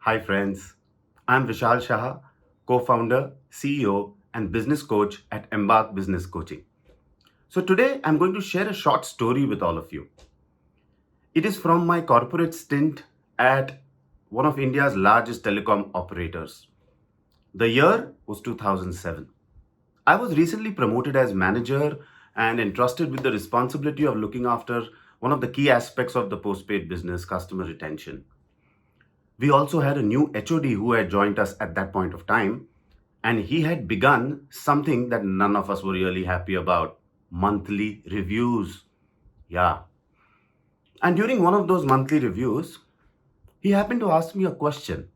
Hi, friends. I'm Vishal Shah, co founder, CEO, and business coach at Embark Business Coaching. So, today I'm going to share a short story with all of you. It is from my corporate stint at one of India's largest telecom operators. The year was 2007. I was recently promoted as manager and entrusted with the responsibility of looking after one of the key aspects of the postpaid business, customer retention. We also had a new HOD who had joined us at that point of time, and he had begun something that none of us were really happy about: monthly reviews. Yeah. And during one of those monthly reviews, he happened to ask me a question: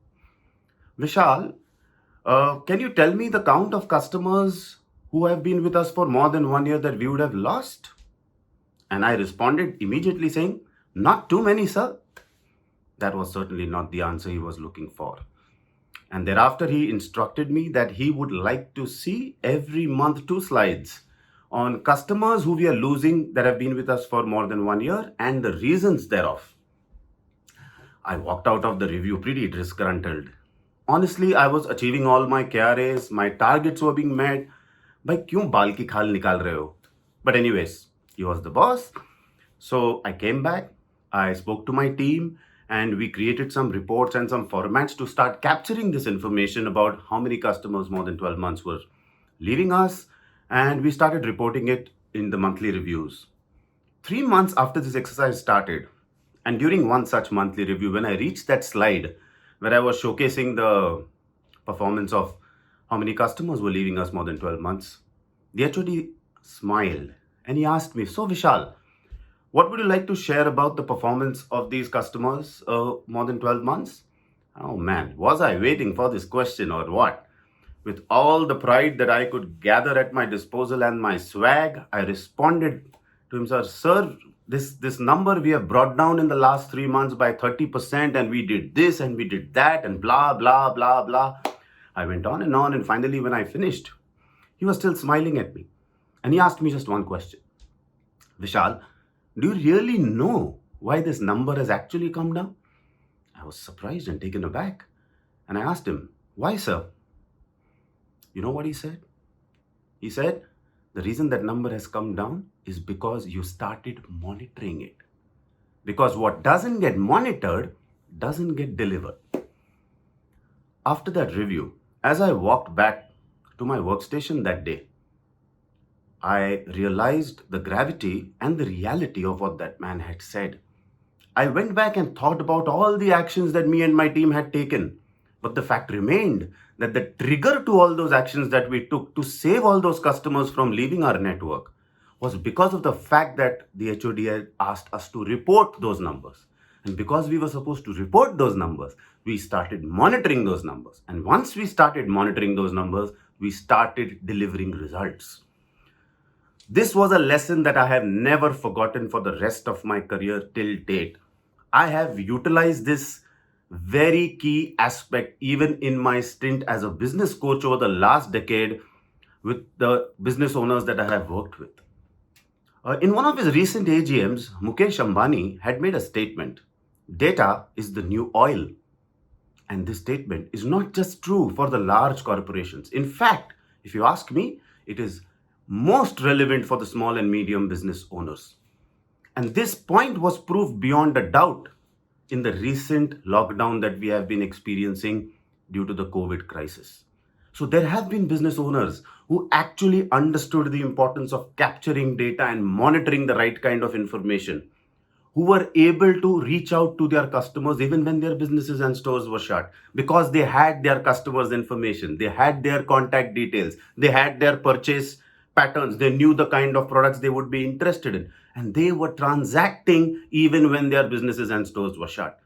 Vishal, can you tell me the count of customers who have been with us for more than 1 year that we would have lost? And I responded immediately saying, not too many, sir. That was certainly not the answer he was looking for. And thereafter, he instructed me that he would like to see every month 2 slides on customers who we are losing that have been with us for more than 1 year and the reasons thereof. I walked out of the review pretty disgruntled. Honestly, I was achieving all my KRAs, my targets were being met. भाई क्यों बाल की खाल निकाल रहे हो? But anyways, he was the boss. So I came back, I spoke to my team, and we created some reports and some formats to start capturing this information about how many customers more than 12 months were leaving us, and we started reporting it in the monthly reviews. 3 months after this exercise started, and during one such monthly review, when I reached that slide where I was showcasing the performance of how many customers were leaving us more than 12 months, the HOD smiled and he asked me, So, Vishal, what would you like to share about the performance of these customers more than 12 months? Oh man, was I waiting for this question or what? With all the pride that I could gather at my disposal and my swag, I responded to him, Sir, this number we have brought down in the last 3 months by 30%, and we did this and we did that, and blah, blah, blah, blah. I went on, and finally, when I finished, he was still smiling at me. And he asked me just one question: Vishal, do you really know why this number has actually come down? I was surprised and taken aback. And I asked him, Why, sir? You know what he said? He said, the reason that number has come down is because you started monitoring it. Because what doesn't get monitored doesn't get delivered. After that review, as I walked back to my workstation that day, I realized the gravity and the reality of what that man had said. I went back and thought about all the actions that me and my team had taken. But the fact remained that the trigger to all those actions that we took to save all those customers from leaving our network was because of the fact that the HOD had asked us to report those numbers. And because we were supposed to report those numbers, we started monitoring those numbers. And once we started monitoring those numbers, we started delivering results. This was a lesson that I have never forgotten for the rest of my career till date. I have utilized this very key aspect even in my stint as a business coach over the last decade with the business owners that I have worked with. In one of his recent AGMs, Mukesh Ambani had made a statement: data is the new oil. And this statement is not just true for the large corporations. In fact, if you ask me, it is most relevant for the small and medium business owners. And this point was proved beyond a doubt in the recent lockdown that we have been experiencing due to the COVID crisis. So there have been business owners who actually understood the importance of capturing data and monitoring the right kind of information, who were able to reach out to their customers even when their businesses and stores were shut, because they had their customers' information, they had their contact details, they had their purchase patterns, they knew the kind of products they would be interested in, and they were transacting even when their businesses and stores were shut.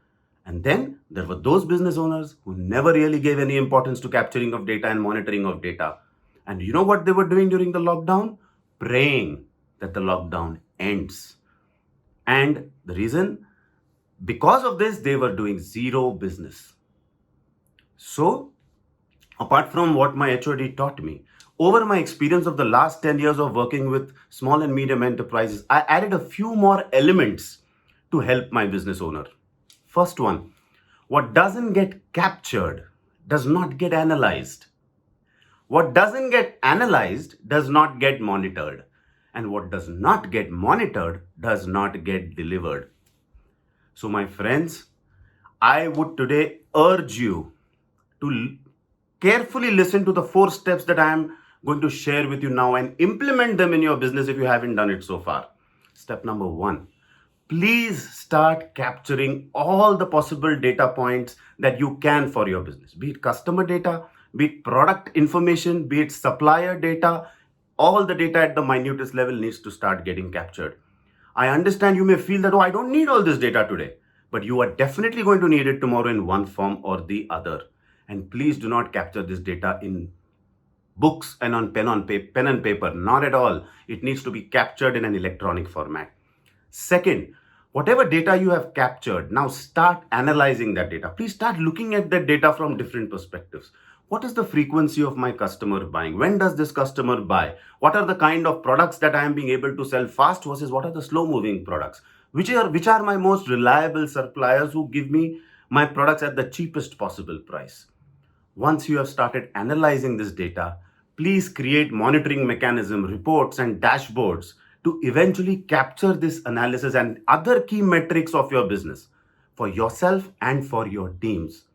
And then there were those business owners who never really gave any importance to capturing of data and monitoring of data. And you know what they were doing during the lockdown? Praying that the lockdown ends. And the reason? Because of this, they were doing zero business. So, apart from what my HOD taught me, over my experience of the last 10 years of working with small and medium enterprises, I added a few more elements to help my business owner. First one, What doesn't get captured does not get analyzed. What doesn't get analyzed does not get monitored. And what does not get monitored does not get delivered. So, my friends, I would today urge you to carefully listen to the 4 steps that I am going to share with you now and implement them in your business if you haven't done it so far. Step number 1, please start capturing all the possible data points that you can for your business, be it customer data, be it product information, be it supplier data. All the data at the minutest level needs to start getting captured. I understand you may feel that, oh, I don't need all this data today, but you are definitely going to need it tomorrow in one form or the other. And please do not capture this data in books and on pen and paper. Not at all. It needs to be captured in an electronic format. Second, whatever data you have captured, now start analyzing that data. Please start looking at that data from different perspectives. What is the frequency of my customer buying? When does this customer buy? What are the kind of products that I am being able to sell fast versus what are the slow moving products? Which are my most reliable suppliers who give me my products at the cheapest possible price? Once you have started analyzing this data, please create monitoring mechanism, reports and dashboards to eventually capture this analysis and other key metrics of your business for yourself and for your teams.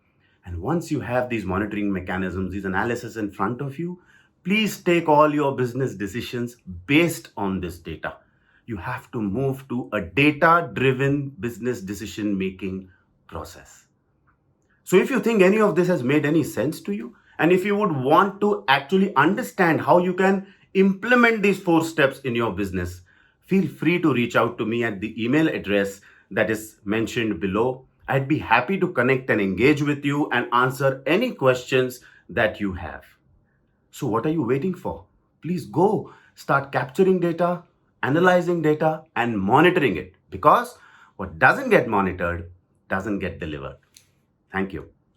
And once you have these monitoring mechanisms, these analysis in front of you, please take all your business decisions based on this data. You have to move to a data-driven business decision-making process. So if you think any of this has made any sense to you, and if you would want to actually understand how you can implement these 4 steps in your business, feel free to reach out to me at the email address that is mentioned below. I'd be happy to connect and engage with you and answer any questions that you have. So what are you waiting for? Please go start capturing data, analyzing data, and monitoring it, because what doesn't get monitored doesn't get delivered. Thank you.